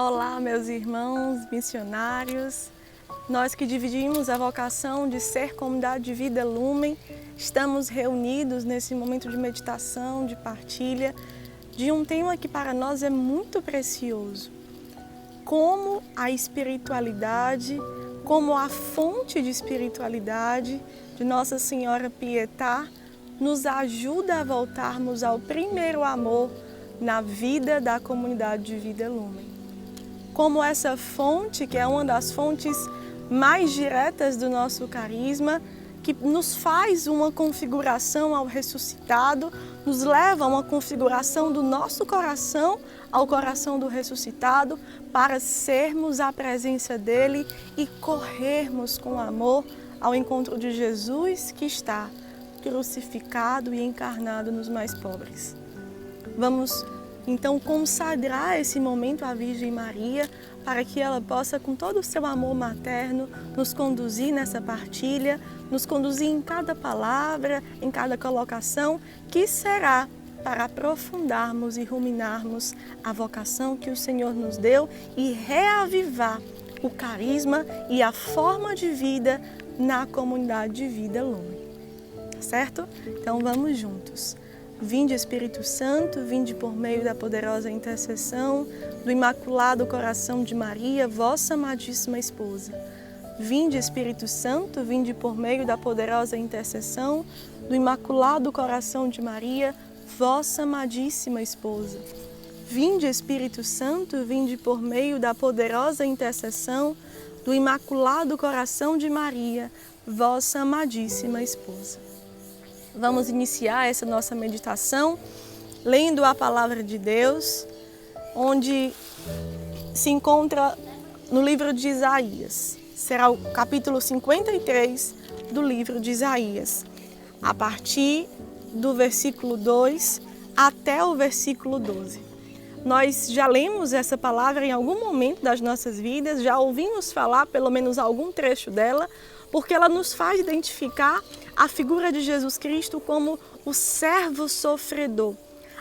Olá, meus irmãos missionários. Nós que dividimos a vocação de ser comunidade de vida Lumen, estamos reunidos nesse momento de meditação, de partilha, de um tema que para nós é muito precioso. Como a espiritualidade, como a fonte de espiritualidade de Nossa Senhora Pietà nos ajuda a voltarmos ao primeiro amor na vida da comunidade de vida Lumen. Como essa fonte, que é uma das fontes mais diretas do nosso carisma, que nos faz uma configuração ao ressuscitado, nos leva a uma configuração do nosso coração ao coração do ressuscitado, para sermos a presença dele e corrermos com amor ao encontro de Jesus, que está crucificado e encarnado nos mais pobres. Vamos então consagrar esse momento à Virgem Maria, para que ela possa, com todo o seu amor materno, nos conduzir nessa partilha, nos conduzir em cada palavra, em cada colocação, que será para aprofundarmos e ruminarmos a vocação que o Senhor nos deu e reavivar o carisma e a forma de vida na comunidade de vida Lumen. Tá certo? Então vamos juntos. Vinde, Espírito Santo, vinde por meio da poderosa intercessão do Imaculado Coração de Maria, vossa amadíssima esposa. Vinde, Espírito Santo, vinde por meio da poderosa intercessão do Imaculado Coração de Maria, vossa amadíssima esposa. Vinde, Espírito Santo, vinde por meio da poderosa intercessão do Imaculado Coração de Maria, vossa amadíssima esposa. Vamos iniciar essa nossa meditação lendo a palavra de Deus, onde se encontra no livro de Isaías. Será o capítulo 53 do livro de Isaías, a partir do versículo 2 até o versículo 12. Nós já lemos essa palavra em algum momento das nossas vidas, já ouvimos falar pelo menos algum trecho dela, porque ela nos faz identificar a figura de Jesus Cristo como o servo sofredor,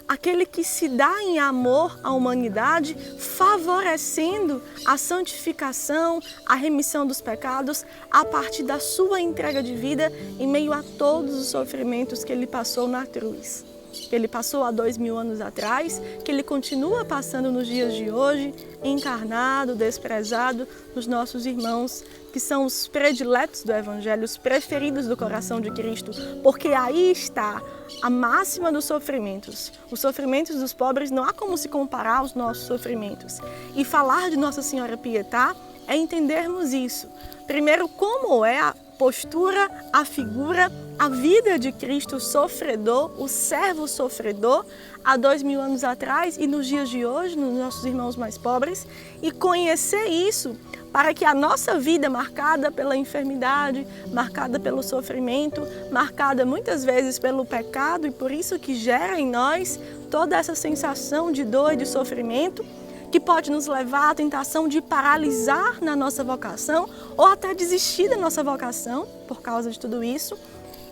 aquele que se dá em amor à humanidade, favorecendo a santificação, a remissão dos pecados, a partir da sua entrega de vida em meio a todos os sofrimentos que ele passou na cruz. Que ele passou há 2000 anos atrás, que ele continua passando nos dias de hoje, encarnado, desprezado dos nossos irmãos, que são os prediletos do Evangelho, os preferidos do coração de Cristo, porque aí está a máxima dos sofrimentos. Os sofrimentos dos pobres não há como se comparar aos nossos sofrimentos. E falar de Nossa Senhora Pietà é entendermos isso. Primeiro, como é a postura, a figura, a vida de Cristo sofredor, o servo sofredor, há 2000 anos atrás e nos dias de hoje, nos nossos irmãos mais pobres, e conhecer isso para que a nossa vida marcada pela enfermidade, marcada pelo sofrimento, marcada muitas vezes pelo pecado e por isso que gera em nós toda essa sensação de dor e de sofrimento, que pode nos levar à tentação de paralisar na nossa vocação ou até desistir da nossa vocação por causa de tudo isso.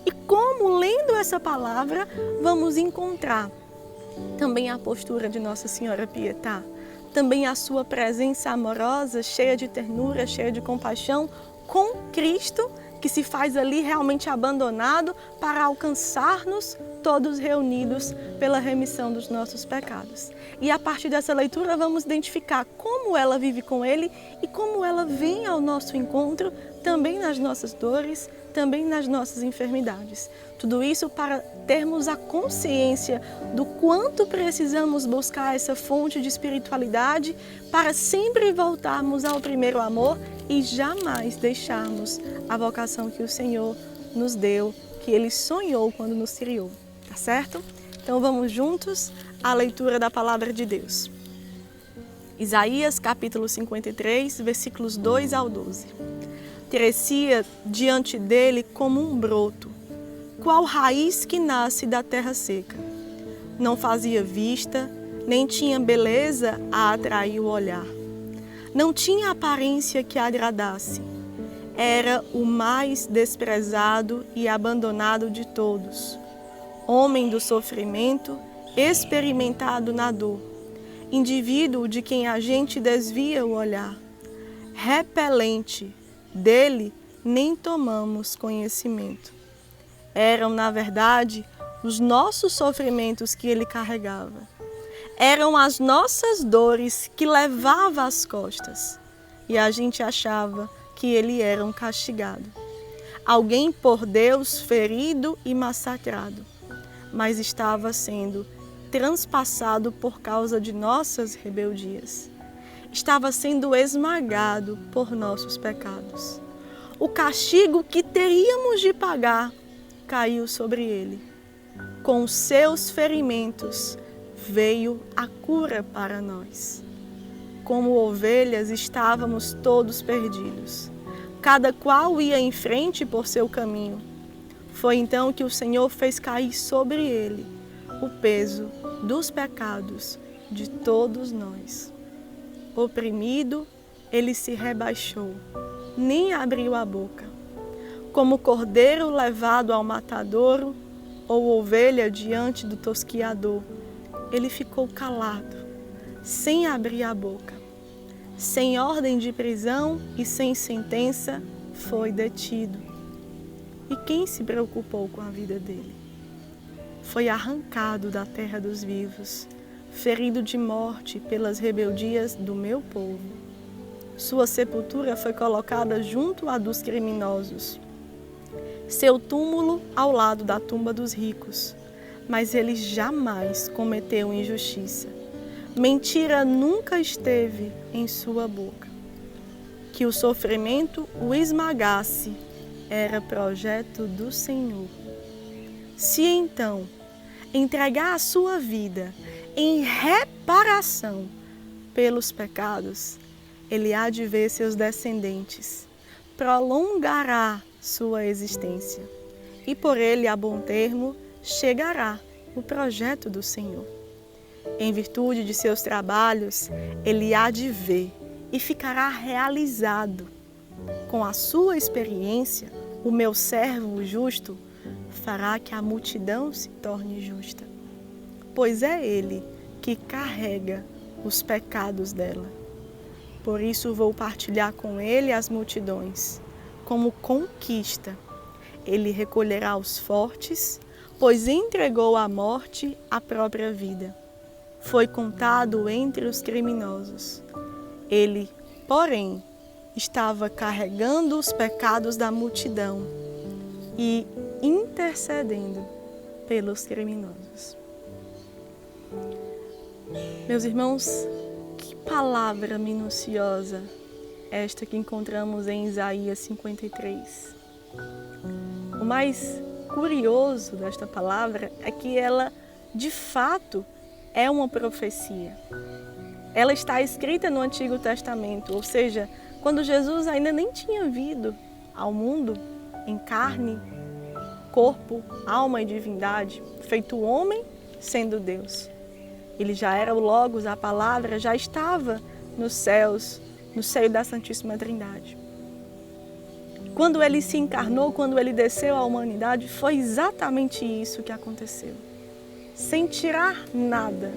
E como, lendo essa palavra, vamos encontrar também a postura de Nossa Senhora Pietà, também a sua presença amorosa, cheia de ternura, cheia de compaixão, com Cristo, que se faz ali realmente abandonado para alcançar-nos todos reunidos pela remissão dos nossos pecados. E a partir dessa leitura vamos identificar como ela vive com Ele e como ela vem ao nosso encontro, também nas nossas dores, também nas nossas enfermidades. Tudo isso para termos a consciência do quanto precisamos buscar essa fonte de espiritualidade para sempre voltarmos ao primeiro amor e jamais deixarmos a vocação que o Senhor nos deu, que Ele sonhou quando nos criou. Tá certo? Então vamos juntos à leitura da palavra de Deus. Isaías capítulo 53, versículos 2 ao 12. Crescia diante dele como um broto, qual raiz que nasce da terra seca. Não fazia vista, nem tinha beleza a atrair o olhar. Não tinha aparência que agradasse. Era o mais desprezado e abandonado de todos. Homem do sofrimento, experimentado na dor. indivíduo de quem a gente desvia o olhar, repelente, dele nem tomamos conhecimento. Eram, na verdade, os nossos sofrimentos que ele carregava. Eram as nossas dores que levava às costas. E a gente achava que ele era um castigado. Alguém por Deus ferido e massacrado, mas estava sendo transpassado por causa de nossas rebeldias. Estava sendo esmagado por nossos pecados. O castigo que teríamos de pagar caiu sobre ele. Com os seus ferimentos veio a cura para nós. Como ovelhas estávamos todos perdidos. Cada qual ia em frente por seu caminho. Foi então que o Senhor fez cair sobre ele o peso dos pecados de todos nós. Oprimido, ele se rebaixou, nem abriu a boca. Como cordeiro levado ao matadouro ou ovelha diante do tosquiador, ele ficou calado, sem abrir a boca. Sem ordem de prisão e sem sentença, foi detido. E quem se preocupou com a vida dele? Foi arrancado da terra dos vivos, ferido de morte pelas rebeldias do meu povo. Sua sepultura foi colocada junto à dos criminosos. Seu túmulo ao lado da tumba dos ricos. Mas ele jamais cometeu injustiça. Mentira nunca esteve em sua boca. Que o sofrimento o esmagasse era projeto do Senhor. Se então entregar a sua vida em reparação pelos pecados, ele há de ver seus descendentes, prolongará sua existência e por ele a bom termo chegará o projeto do Senhor. Em virtude de seus trabalhos, ele há de ver e ficará realizado. Com a sua experiência, o meu servo justo fará que a multidão se torne justa, pois é ele que carrega os pecados dela. Por isso vou partilhar com ele as multidões, como conquista. Ele recolherá os fortes, pois entregou à morte a própria vida. Foi contado entre os criminosos. Ele, porém, estava carregando os pecados da multidão e intercedendo pelos criminosos. Meus irmãos, que palavra minuciosa esta que encontramos em Isaías 53. O mais curioso desta palavra é que ela, de fato, é uma profecia. Ela está escrita no Antigo Testamento, ou seja, quando Jesus ainda nem tinha vindo ao mundo em carne, corpo, alma e divindade, feito homem, sendo Deus. Ele já era o Logos, a palavra já estava nos céus, no seio da Santíssima Trindade. Quando ele se encarnou, quando ele desceu à humanidade, foi exatamente isso que aconteceu. Sem tirar nada,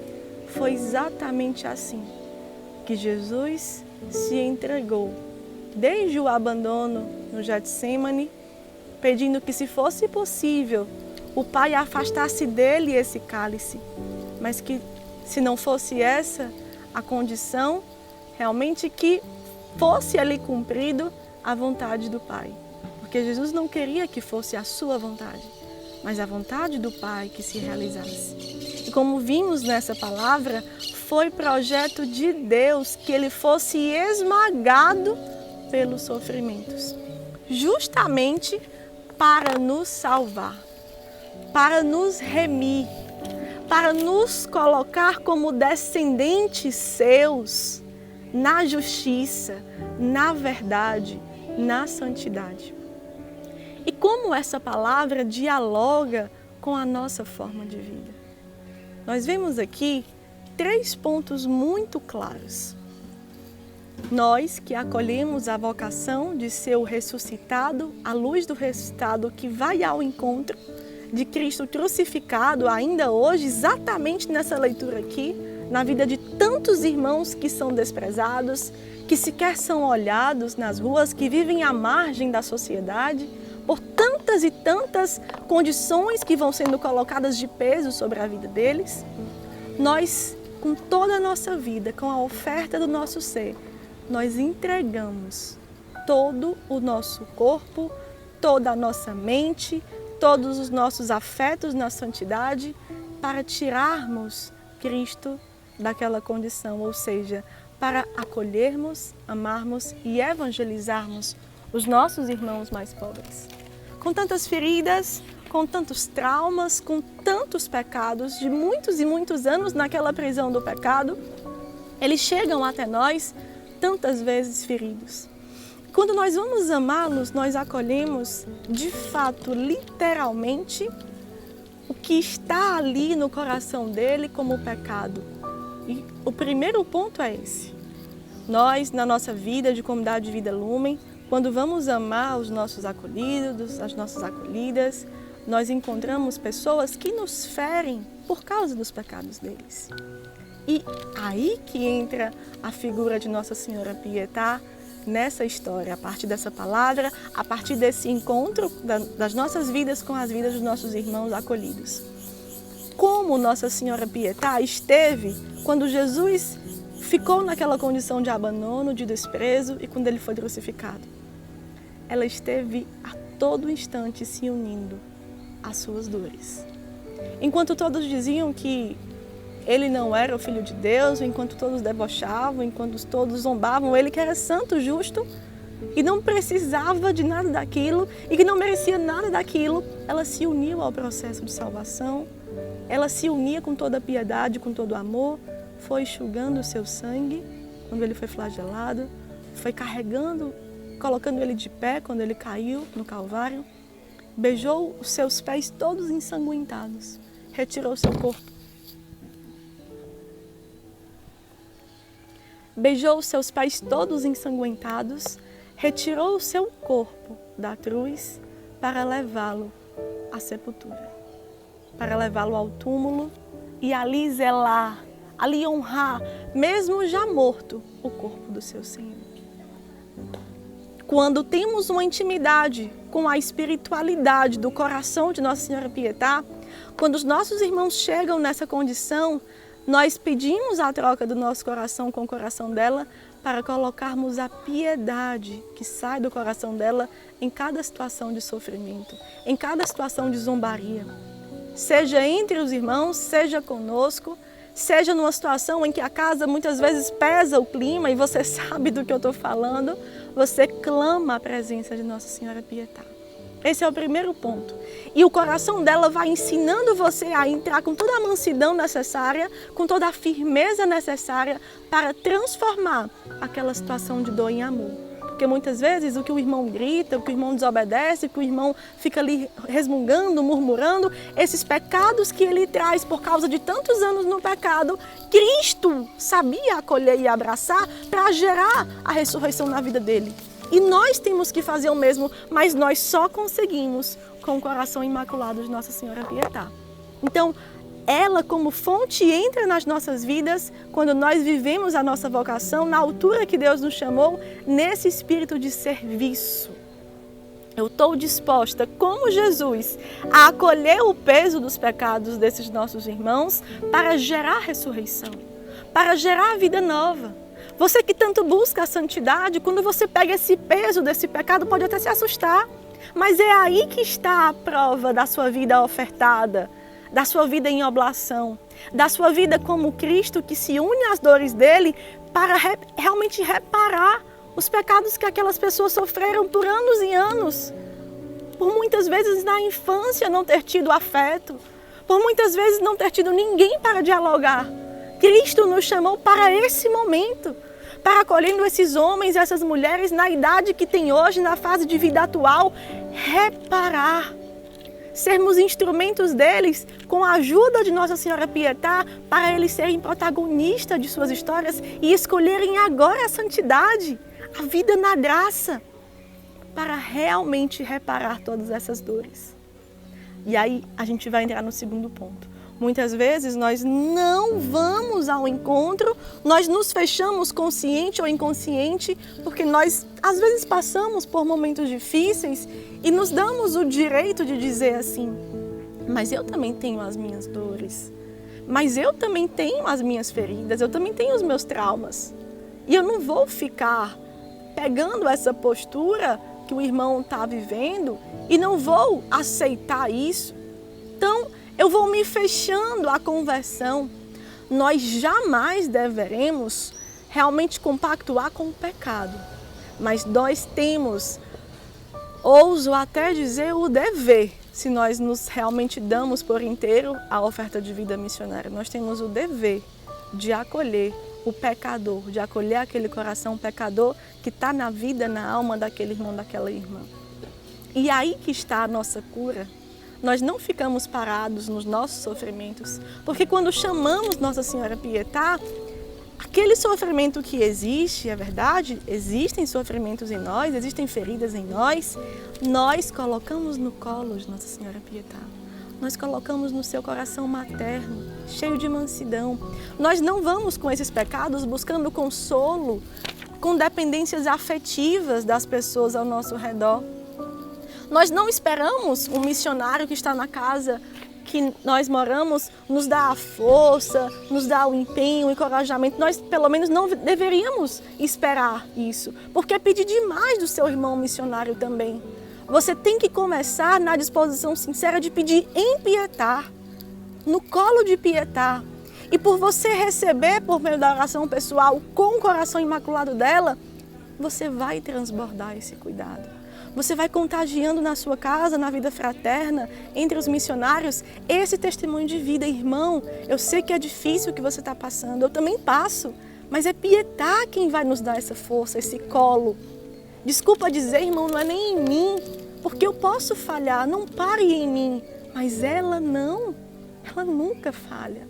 foi exatamente assim que Jesus se entregou, desde o abandono no Getsêmani, pedindo que, se fosse possível, o Pai afastasse dele esse cálice, mas que, se não fosse essa a condição, realmente que fosse ali cumprido a vontade do Pai. Porque Jesus não queria que fosse a sua vontade, mas a vontade do Pai que se realizasse. E como vimos nessa palavra, foi projeto de Deus que ele fosse esmagado pelos sofrimentos, justamente para nos salvar, para nos remir, para nos colocar como descendentes seus na justiça, na verdade, na santidade. E como essa palavra dialoga com a nossa forma de vida? Nós vemos aqui 3 pontos muito claros. Nós que acolhemos a vocação de ser o ressuscitado, a luz do ressuscitado que vai ao encontro de Cristo crucificado ainda hoje, exatamente nessa leitura aqui, na vida de tantos irmãos que são desprezados, que sequer são olhados nas ruas, que vivem à margem da sociedade, por tantas e tantas condições que vão sendo colocadas de peso sobre a vida deles. Nós, com toda a nossa vida, com a oferta do nosso ser, nós entregamos todo o nosso corpo, toda a nossa mente, todos os nossos afetos na santidade, para tirarmos Cristo daquela condição, ou seja, para acolhermos, amarmos e evangelizarmos os nossos irmãos mais pobres. Com tantas feridas, com tantos traumas, com tantos pecados, de muitos e muitos anos naquela prisão do pecado, eles chegam até nós tantas vezes feridos. Quando nós vamos amá-los, nós acolhemos, de fato, literalmente, o que está ali no coração dele como pecado. E o primeiro ponto é esse. Nós, na nossa vida de comunidade de vida Lumen, quando vamos amar os nossos acolhidos, as nossas acolhidas, nós encontramos pessoas que nos ferem por causa dos pecados deles. E aí que entra a figura de Nossa Senhora Pietà nessa história, a partir dessa palavra, a partir desse encontro das nossas vidas com as vidas dos nossos irmãos acolhidos. Como Nossa Senhora Pietà esteve quando Jesus ficou naquela condição de abandono, de desprezo e quando ele foi crucificado. Ela esteve a todo instante se unindo às suas dores. Enquanto todos diziam que ele não era o Filho de Deus, enquanto todos debochavam, enquanto todos zombavam, ele que era santo, justo e não precisava de nada daquilo e que não merecia nada daquilo, ela se uniu ao processo de salvação, ela se unia com toda a piedade, com todo o amor, foi enxugando o seu sangue quando ele foi flagelado, foi carregando, colocando ele de pé quando ele caiu no Calvário, beijou os seus pés todos ensanguentados, retirou seu corpo. Beijou os seus pés todos ensanguentados, retirou o seu corpo da cruz para levá-lo à sepultura, para levá-lo ao túmulo e ali zelar, ali honrar, mesmo já morto, o corpo do seu Senhor. Quando temos uma intimidade com a espiritualidade do coração de Nossa Senhora Pietà, quando os nossos irmãos chegam nessa condição, nós pedimos a troca do nosso coração com o coração dela para colocarmos a piedade que sai do coração dela em cada situação de sofrimento, em cada situação de zombaria. Seja entre os irmãos, seja conosco, seja numa situação em que a casa muitas vezes pesa o clima e você sabe do que eu estou falando, você clama a presença de Nossa Senhora Pietà. Esse é o primeiro ponto. E o coração dela vai ensinando você a entrar com toda a mansidão necessária, com toda a firmeza necessária para transformar aquela situação de dor em amor. Porque muitas vezes o que o irmão grita, o que o irmão desobedece, o que o irmão fica ali resmungando, murmurando, esses pecados que ele traz por causa de tantos anos no pecado, Cristo sabia acolher e abraçar para gerar a ressurreição na vida dele. E nós temos que fazer o mesmo, mas nós só conseguimos com o coração imaculado de Nossa Senhora Pietà. Então, ela como fonte entra nas nossas vidas quando nós vivemos a nossa vocação na altura que Deus nos chamou, nesse espírito de serviço. Eu estou disposta, como Jesus, a acolher o peso dos pecados desses nossos irmãos para gerar ressurreição, para gerar vida nova. Você que tanto busca a santidade, quando você pega esse peso desse pecado, pode até se assustar. Mas é aí que está a prova da sua vida ofertada, da sua vida em oblação, da sua vida como Cristo que se une às dores dele para realmente reparar os pecados que aquelas pessoas sofreram por anos e anos. Por muitas vezes na infância não ter tido afeto, por muitas vezes não ter tido ninguém para dialogar. Cristo nos chamou para esse momento, para acolhendo esses homens e essas mulheres na idade que tem hoje, na fase de vida atual, reparar. Sermos instrumentos deles com a ajuda de Nossa Senhora Pietà para eles serem protagonistas de suas histórias e escolherem agora a santidade, a vida na graça, para realmente reparar todas essas dores. E aí a gente vai entrar no segundo ponto. Muitas vezes nós não vamos ao encontro, nós nos fechamos consciente ou inconsciente, porque nós às vezes passamos por momentos difíceis e nos damos o direito de dizer assim: mas eu também tenho as minhas dores, mas eu também tenho as minhas feridas, eu também tenho os meus traumas. E eu não vou ficar pegando essa postura que o irmão está vivendo e não vou aceitar isso. Então, eu vou me fechando à conversão. Nós jamais deveremos realmente compactuar com o pecado, mas nós temos, ouso até dizer, o dever, se nós nos realmente damos por inteiro a oferta de vida missionária, nós temos o dever de acolher o pecador, de acolher aquele coração pecador que está na vida, na alma daquele irmão, daquela irmã. E aí que está a nossa cura. Nós não ficamos parados nos nossos sofrimentos, porque quando chamamos Nossa Senhora Pietá, aquele sofrimento que existe, é verdade, existem sofrimentos em nós, existem feridas em nós colocamos no colo de Nossa Senhora Pietá. Nós colocamos no seu coração materno, cheio de mansidão. Nós não vamos com esses pecados buscando consolo, com dependências afetivas das pessoas ao nosso redor. Nós não esperamos um missionário que está na casa que nós moramos nos dar a força, nos dar o empenho, o encorajamento. Nós, pelo menos, não deveríamos esperar isso, porque é pedir demais do seu irmão missionário também. Você tem que começar na disposição sincera de pedir em Pietá, no colo de Pietá. E por você receber, por meio da oração pessoal, com o coração imaculado dela, você vai transbordar esse cuidado. Você vai contagiando na sua casa, na vida fraterna, entre os missionários, esse testemunho de vida. Irmão, eu sei que é difícil o que você está passando, eu também passo, mas é Pietá quem vai nos dar essa força, esse colo. Desculpa dizer, irmão, não é nem em mim, porque eu posso falhar, não pare em mim, mas ela não, ela nunca falha,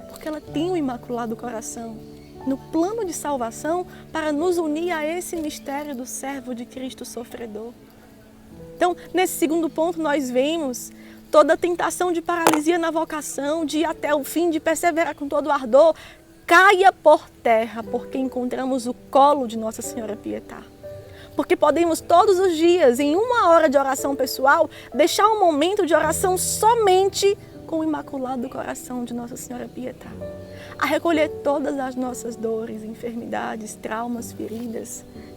porque ela tem o Imaculado Coração no plano de salvação para nos unir a esse mistério do servo de Cristo sofredor. Então, nesse segundo ponto, nós vemos toda a tentação de paralisia na vocação, de ir até o fim, de perseverar com todo o ardor, caia por terra, porque encontramos o colo de Nossa Senhora Pietá. Porque podemos todos os dias, em 1 hora de oração pessoal, deixar um momento de oração somente com o Imaculado Coração de Nossa Senhora Pietá, a recolher todas as nossas dores, enfermidades, traumas,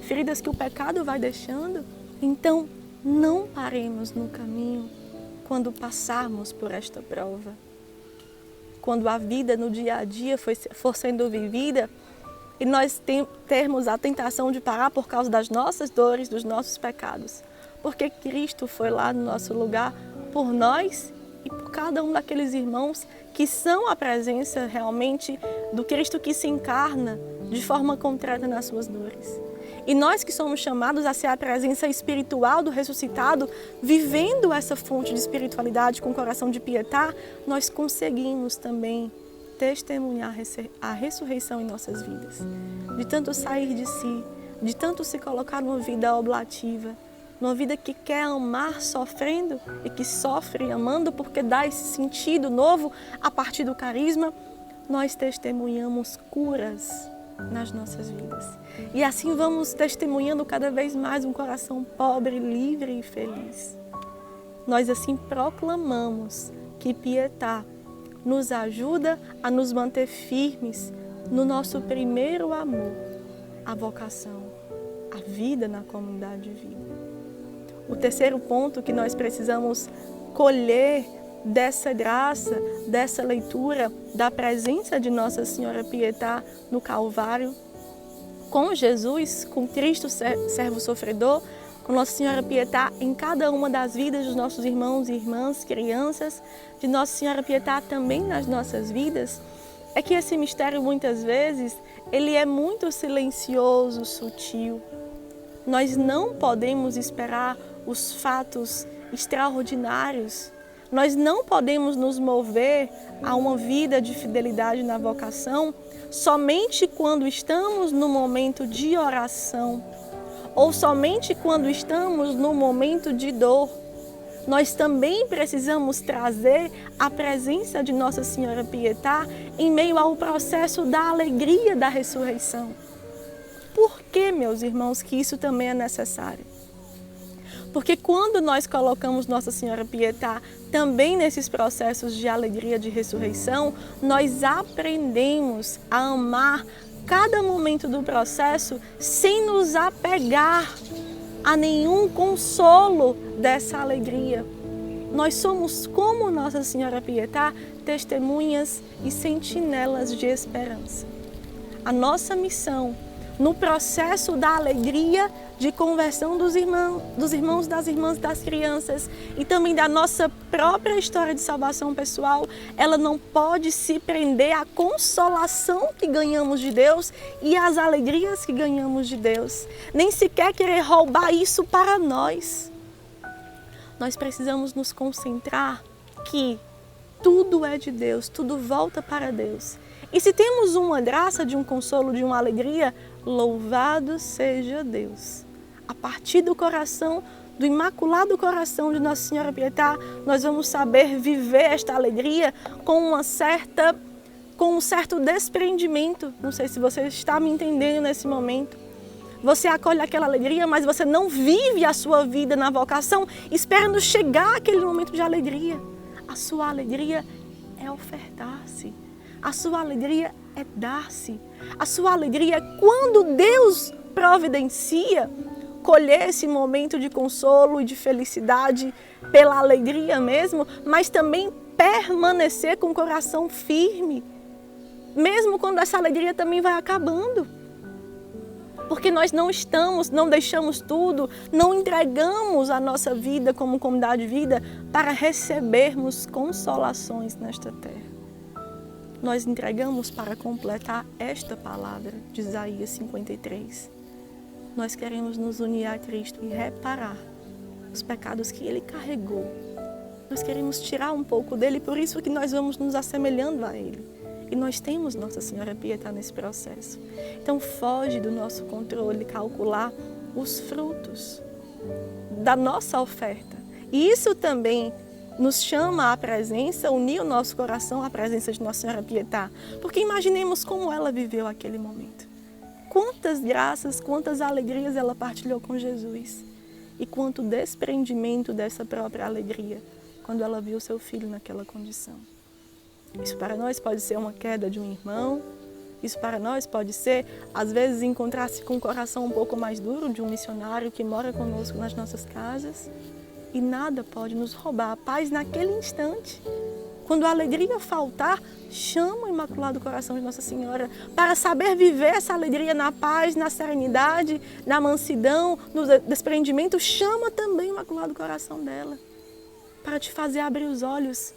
feridas que o pecado vai deixando. Então, não paremos no caminho quando passarmos por esta prova. Quando a vida no dia a dia for sendo vivida e nós termos a tentação de parar por causa das nossas dores, dos nossos pecados. Porque Cristo foi lá no nosso lugar por nós e por cada um daqueles irmãos que são a presença realmente do Cristo que se encarna de forma concreta nas suas dores. E nós que somos chamados a ser a presença espiritual do ressuscitado, vivendo essa fonte de espiritualidade com o coração de Pietá, nós conseguimos também testemunhar a ressurreição em nossas vidas. De tanto sair de si, de tanto se colocar numa vida oblativa, numa vida que quer amar sofrendo e que sofre amando porque dá esse sentido novo a partir do carisma, nós testemunhamos curas nas nossas vidas. E assim vamos testemunhando cada vez mais um coração pobre, livre e feliz. Nós assim proclamamos que Pietá nos ajuda a nos manter firmes no nosso primeiro amor, a vocação, a vida na comunidade de vida. O terceiro ponto que nós precisamos colher dessa graça, dessa leitura, da presença de Nossa Senhora Pietá no Calvário, com Jesus, com Cristo servo sofredor, com Nossa Senhora Pietá em cada uma das vidas dos nossos irmãos e irmãs, crianças, de Nossa Senhora Pietá também nas nossas vidas, é que esse mistério muitas vezes, ele é muito silencioso, sutil. Nós não podemos esperar os fatos extraordinários. Nós não podemos nos mover a uma vida de fidelidade na vocação somente quando estamos no momento de oração ou somente quando estamos no momento de dor. nós também precisamos trazer a presença de Nossa Senhora Pietà em meio ao processo da alegria da ressurreição. Por que, meus irmãos, que isso também é necessário? Porque quando nós colocamos Nossa Senhora Pietà também nesses processos de alegria de ressurreição, nós aprendemos a amar cada momento do processo sem nos apegar a nenhum consolo dessa alegria. Nós somos, como Nossa Senhora Pietà, testemunhas e sentinelas de esperança. A nossa missão no processo da alegria de conversão dos irmãos, das irmãs, das crianças e também da nossa própria história de salvação pessoal, ela não pode se prender à consolação que ganhamos de Deus e às alegrias que ganhamos de Deus, nem sequer querer roubar isso para nós. Nós precisamos nos concentrar que tudo é de Deus, tudo volta para Deus. E se temos uma graça de um consolo, de uma alegria, louvado seja Deus. A partir do coração, do imaculado coração de Nossa Senhora Pietà, nós vamos saber viver esta alegria com um certo desprendimento. Não sei se você está me entendendo nesse momento. Você acolhe aquela alegria, mas você não vive a sua vida na vocação esperando chegar aquele momento de alegria. A sua alegria é ofertar-se. A sua alegria é dar-se. A sua alegria é quando Deus providencia colher esse momento de consolo e de felicidade pela alegria mesmo, mas também permanecer com o coração firme, mesmo quando essa alegria também vai acabando. Porque nós não deixamos tudo, não entregamos a nossa vida como comunidade de vida para recebermos consolações nesta terra. Nós entregamos para completar esta palavra de Isaías 53. Nós queremos nos unir a Cristo e reparar os pecados que Ele carregou. Nós queremos tirar um pouco dele, por isso que nós vamos nos assemelhando a Ele. E nós temos Nossa Senhora Pietà nesse processo. Então foge do nosso controle calcular os frutos da nossa oferta. E isso também nos chama à presença, unir o nosso coração à presença de Nossa Senhora Pietà. Porque imaginemos como ela viveu aquele momento. Quantas graças, quantas alegrias ela partilhou com Jesus. E quanto desprendimento dessa própria alegria quando ela viu seu filho naquela condição. Isso para nós pode ser uma queda de um irmão. Isso para nós pode ser, às vezes, encontrar-se com o coração um pouco mais duro de um missionário que mora conosco nas nossas casas. E nada pode nos roubar a paz naquele instante. Quando a alegria faltar, chama o Imaculado Coração de Nossa Senhora para saber viver essa alegria na paz, na serenidade, na mansidão, no desprendimento. Chama também o Imaculado Coração dela para te fazer abrir os olhos.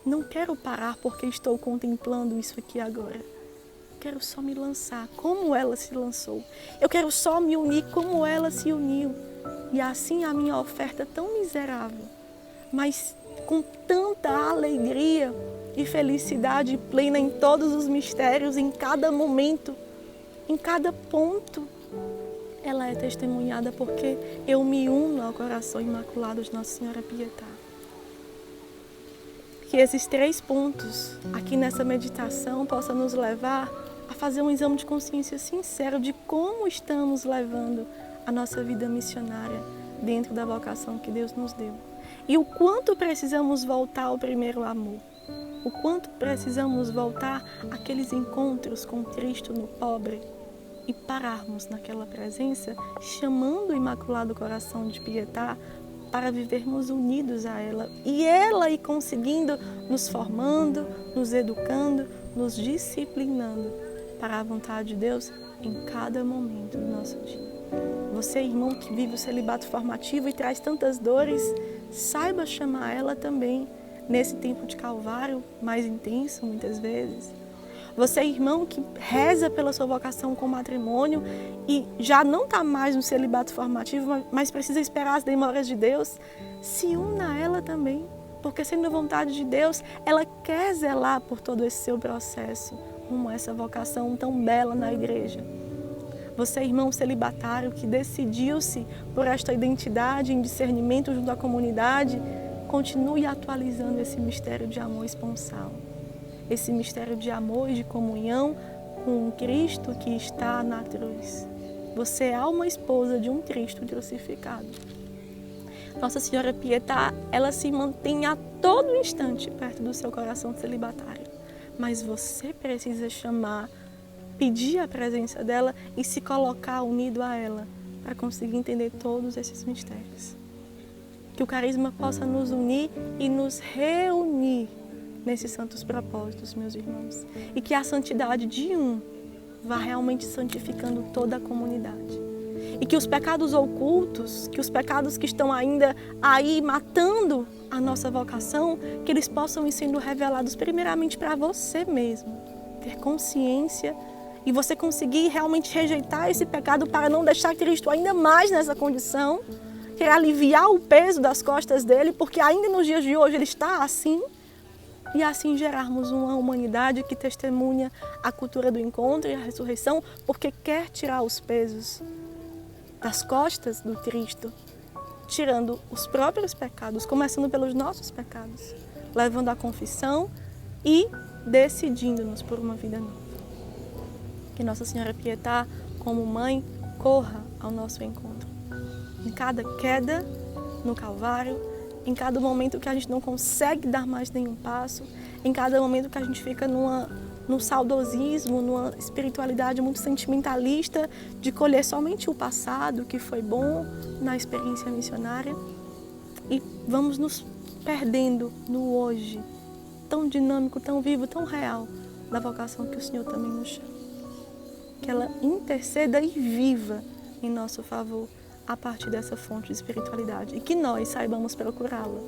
Não quero parar porque estou contemplando isso aqui agora. Quero só me lançar como ela se lançou. Eu quero só me unir como ela se uniu. E assim a minha oferta tão miserável, mas com tanta alegria e felicidade plena em todos os mistérios, em cada momento, em cada ponto, ela é testemunhada porque eu me uno ao coração imaculado de Nossa Senhora Pietà. Que esses 3 pontos aqui nessa meditação possam nos levar a fazer um exame de consciência sincero de como estamos levando a nossa vida missionária dentro da vocação que Deus nos deu. E o quanto precisamos voltar ao primeiro amor. O quanto precisamos voltar àqueles encontros com Cristo no pobre e pararmos naquela presença, chamando o Imaculado Coração de Pietà para vivermos unidos a ela. E ela ir conseguindo nos formando, nos educando, nos disciplinando para a vontade de Deus em cada momento do nosso dia. Você, irmão, que vive o celibato formativo e traz tantas dores, saiba chamar ela também nesse tempo de Calvário, mais intenso muitas vezes. Você, irmão, que reza pela sua vocação com matrimônio e já não está mais no celibato formativo, mas precisa esperar as demoras de Deus, se una a ela também, porque sendo vontade de Deus, ela quer zelar por todo esse seu processo, rumo a essa vocação tão bela na igreja. Você, irmão celibatário, que decidiu-se por esta identidade em discernimento junto à comunidade, continue atualizando esse mistério de amor esponsal, esse mistério de amor e de comunhão com Cristo que está na cruz. Você é uma esposa de um Cristo crucificado. Nossa Senhora Pietà, ela se mantém a todo instante perto do seu coração celibatário. Mas você precisa chamar, pedir a presença dela e se colocar unido a ela para conseguir entender todos esses mistérios. Que o carisma possa nos unir e nos reunir nesses santos propósitos, meus irmãos. E que a santidade de um vá realmente santificando toda a comunidade. E que os pecados ocultos, que os pecados que estão ainda aí matando a nossa vocação, que eles possam ir sendo revelados primeiramente para você mesmo. Ter consciência e você conseguir realmente rejeitar esse pecado para não deixar Cristo ainda mais nessa condição, querer aliviar o peso das costas dele, porque ainda nos dias de hoje ele está assim. E assim gerarmos uma humanidade que testemunha a cultura do encontro e a ressurreição, porque quer tirar os pesos das costas do Cristo, tirando os próprios pecados, começando pelos nossos pecados, levando à confissão e decidindo-nos por uma vida nova. Que Nossa Senhora Pietà, como mãe, corra ao nosso encontro. Em cada queda no Calvário, em cada momento que a gente não consegue dar mais nenhum passo, em cada momento que a gente fica num saudosismo, numa espiritualidade muito sentimentalista, de colher somente o passado, que foi bom na experiência missionária, e vamos nos perdendo no hoje, tão dinâmico, tão vivo, tão real, da vocação que o Senhor também nos chama. Que ela interceda e viva em nosso favor, a partir dessa fonte de espiritualidade, e que nós saibamos procurá-la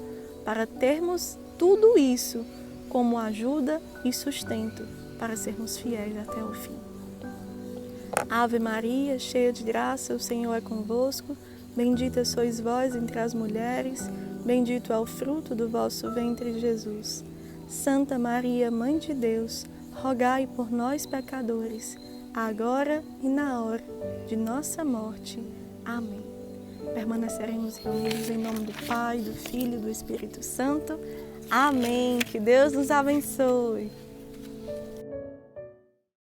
para termos tudo isso como ajuda e sustento para sermos fiéis até o fim. Ave Maria, cheia de graça, o Senhor é convosco, bendita sois vós entre as mulheres, bendito é o fruto do vosso ventre, Jesus. Santa Maria, Mãe de Deus, rogai por nós, pecadores, agora e na hora de nossa morte. Amém. Permaneceremos reunidos em nome do Pai, do Filho e do Espírito Santo. Amém. Que Deus nos abençoe.